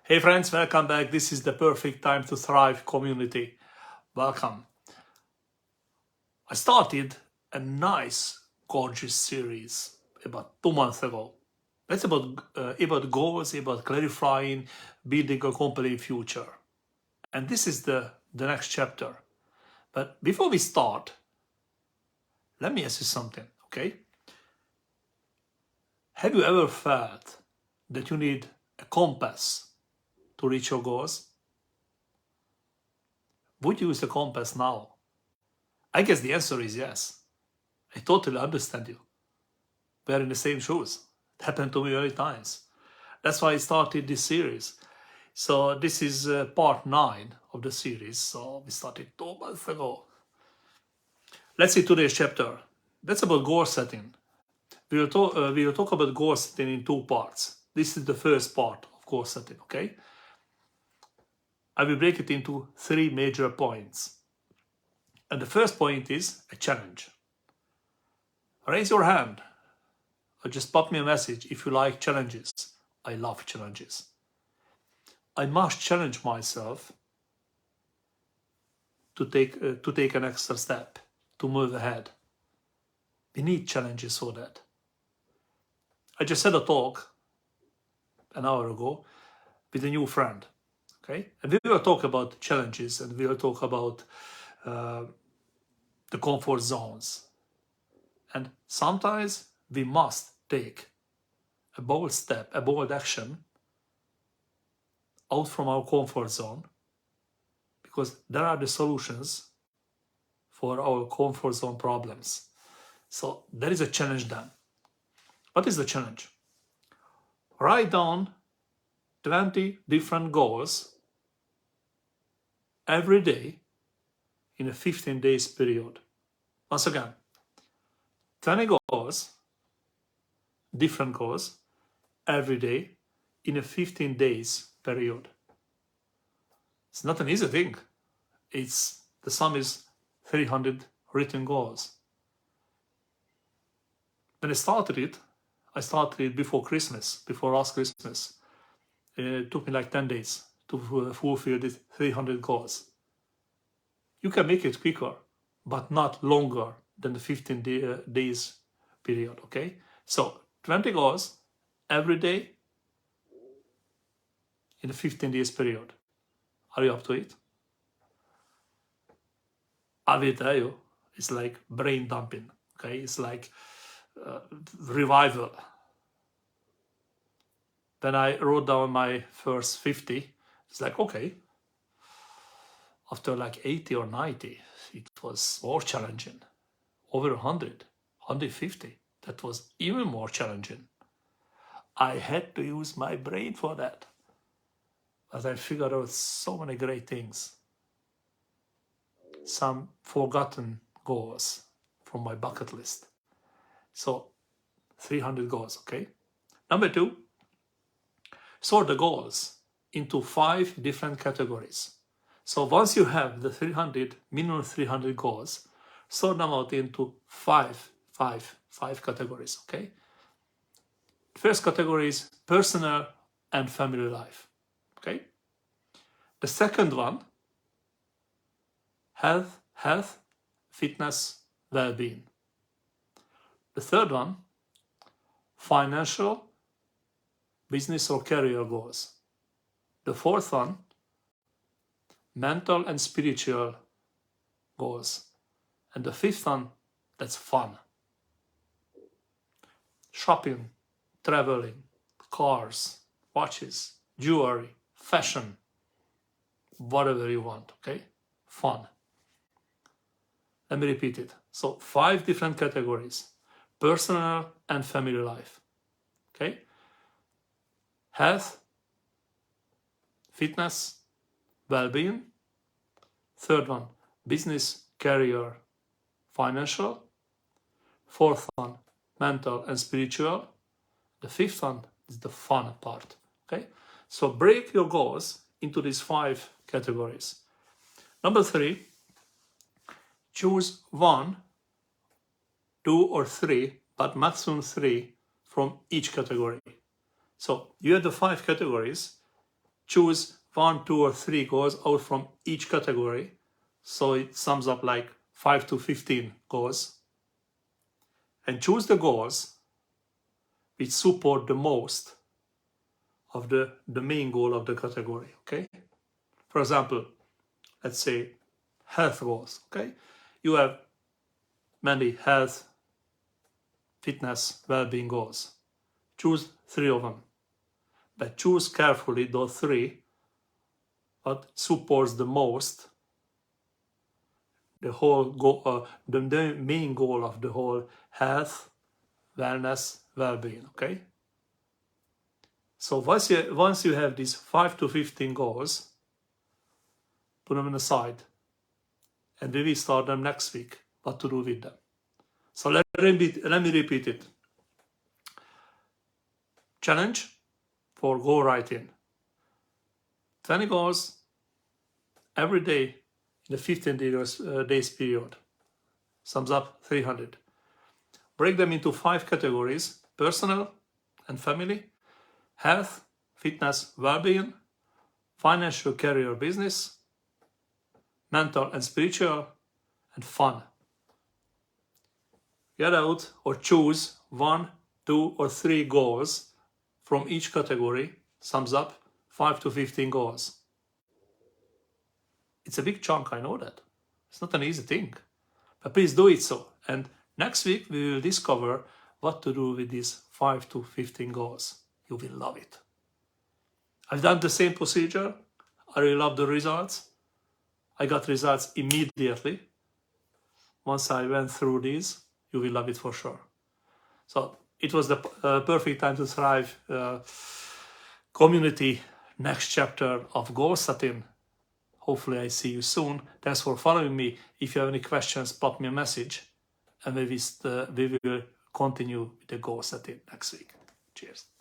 Hey friends, welcome back. This is the Perfect Time to Thrive community. Welcome. I started a nice, gorgeous series about 2 months ago. That's about goals, about clarifying, building a compelling future. And this is the next chapter. But before we start, let me ask you something, okay? Have you ever felt that you need a compass to reach your goals? Would you use the compass now? I guess the answer is yes. I totally understand you. We're in the same shoes. It happened to me many times. That's why I started this series. So this is part 9 of the series. So we started 2 months ago. Let's see today's chapter. That's about goal setting. We will talk about goal setting in 2 parts. This is the first part of goal setting, okay? I will break it into 3 major points. And the first point is a challenge. Raise your hand or just pop me a message if you like challenges. I love challenges. I must challenge myself to take an extra step, to move ahead. We need challenges for that. I just had a talk an hour ago with a new friend, okay? And we will talk about challenges and we will talk about the comfort zones. And sometimes we must take a bold step, a bold action out from our comfort zone, because there are the solutions for our comfort zone problems. So there is a challenge then. What is the challenge? Write down 20 different goals every day in a 15 days period. Once again, 20 goals, different goals, every day in a 15 days period. It's not an easy thing. The sum is 300 written goals. When I started it before Christmas, before last Christmas. It took me like 10 days to fulfill these 300 goals. You can make it quicker, but not longer than the 15 days period, okay? So 20 goals every day in the 15 days period. Are you up to it? I will tell you, it's like brain dumping, okay? It's like revival. When I wrote down my first 50, it's like, okay. After like 80 or 90, it was more challenging. Over 100, 150, that was even more challenging. I had to use my brain for that. But I figured out so many great things. Some forgotten goals from my bucket list. So 300 goals, okay? Number 2, sort the goals into 5 different categories. So once you have the minimum 300 goals, sort them out into 5 categories, okay? First category is personal and family life, okay? The second one, health, fitness, well-being. The third one, financial, business or career goals. The fourth one, mental and spiritual goals. And the fifth one, that's fun. Shopping, traveling, cars, watches, jewelry, fashion, whatever you want, okay? Fun. Let me repeat it. So 5 different categories: personal and family life, okay? Health, fitness, well-being. Third one, business, career, financial. Fourth one, mental and spiritual. The fifth one is the fun part, okay? So break your goals into these 5 categories. Number 3, choose 1, 2 or 3, but maximum 3 from each category. So you have the 5 categories. choose 1, 2, or 3 goals out from each category. So it sums up like 5 to 15 goals. And choose the goals which support the most of the main goal of the category, okay? For example, let's say health goals, okay? You have many health, fitness, well-being goals. Choose 3 of them. But choose carefully those 3 what supports the most the whole goal, the main goal of the whole health, wellness, well-being, okay? So once you have these 5 to 15 goals, put them aside, and we will start them next week, what to do with them. So let me repeat it. Challenge for goal writing. 20 goals every day in a 15 days period. Sums up 300. Break them into 5 categories: personal and family, health, fitness, well-being, financial, career, business, mental and spiritual, and fun. Get out or choose 1, 2, or 3 goals from each category. Sums up 5 to 15 goals. It's a big chunk, I know that. It's not an easy thing. But please do it so. And next week we will discover what to do with these 5 to 15 goals. You will love it. I've done the same procedure. I really love the results. I got results immediately. Once I went through these, you will love it for sure. So it was the perfect time to thrive community next chapter of goal setting. Hopefully I see you soon. Thanks for following me. If you have any questions, pop me a message, and we will continue with the goal setting next week. Cheers.